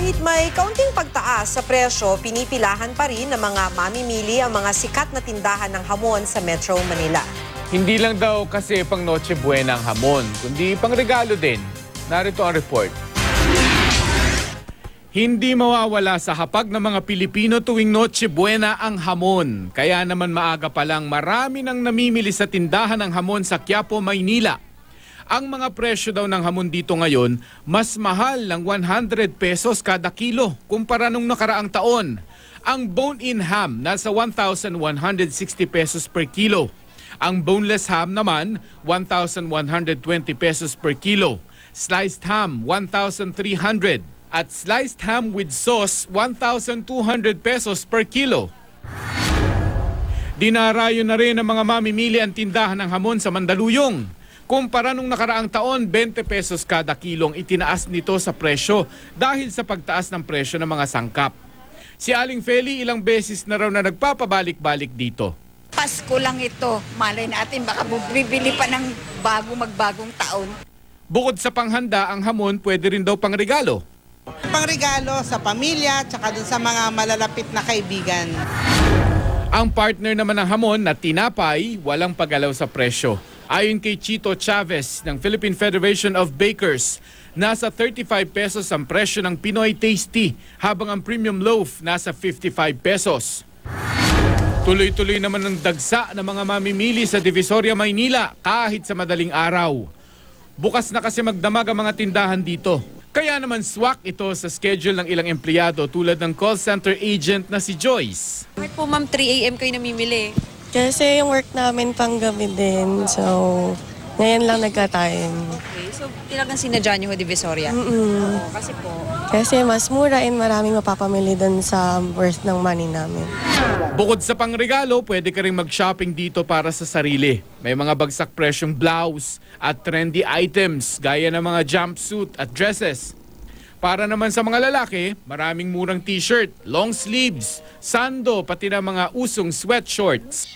Kahit may kaunting pagtaas sa presyo, pinipilahan pa rin ng mga mamimili ang mga sikat na tindahan ng hamon sa Metro Manila. Hindi lang daw kasi pang Noche Buena ang hamon, kundi pang regalo din. Narito ang report. Hindi mawawala sa hapag ng mga Pilipino tuwing Noche Buena ang hamon. Kaya naman maaga pa lang marami nang namimili sa tindahan ng hamon sa Quiapo, Maynila. Ang mga presyo daw ng hamon dito ngayon, mas mahal ng 100 pesos kada kilo kumpara nung nakaraang taon. Ang bone-in ham nasa 1,160 pesos per kilo. Ang boneless ham naman, 1,120 pesos per kilo. Sliced ham, 1,300. At sliced ham with sauce, 1,200 pesos per kilo. Dinarayo na rin ang mga mamimili ang tindahan ng hamon sa Mandaluyong. Kumpara nung nakaraang taon, 20 pesos kada kilong itinaas nito sa presyo dahil sa pagtaas ng presyo ng mga sangkap. Si Aling Feli ilang beses na raw na nagpapabalik-balik dito. Pasko lang ito. Malay natin baka bibili pa ng magbagong taon. Bukod sa panghanda, ang hamon pwede rin daw pangregalo. Pangregalo sa pamilya tsaka dun sa mga malalapit na kaibigan. Ang partner naman ng hamon na tinapay, walang paggalaw sa presyo. Ayon kay Chito Chavez ng Philippine Federation of Bakers, nasa 35 pesos ang presyo ng Pinoy Tasty, habang ang premium loaf nasa 55 pesos. Tuloy-tuloy naman ang dagsa ng mga mamimili sa Divisoria, Maynila kahit sa madaling araw. Bukas na kasi magdamag ang mga tindahan dito. Kaya naman swak ito sa schedule ng ilang empleyado tulad ng call center agent na si Joyce. Bakit po ma'am 3 a.m. kayo namimili? Kasi yung work namin pang gabi din, so ngayon lang nagka-time. Okay, so talagang sinadya niyo ho Divisoria? Kasi po? Kasi mas mura and maraming mapapamili dun sa worth ng money namin. Bukod sa pangregalo, pwede ka rin mag-shopping dito para sa sarili. May mga bagsak presyong blouse at trendy items gaya ng mga jumpsuit at dresses. Para naman sa mga lalaki, maraming murang t-shirt, long sleeves, sando, pati na mga usong sweatshorts.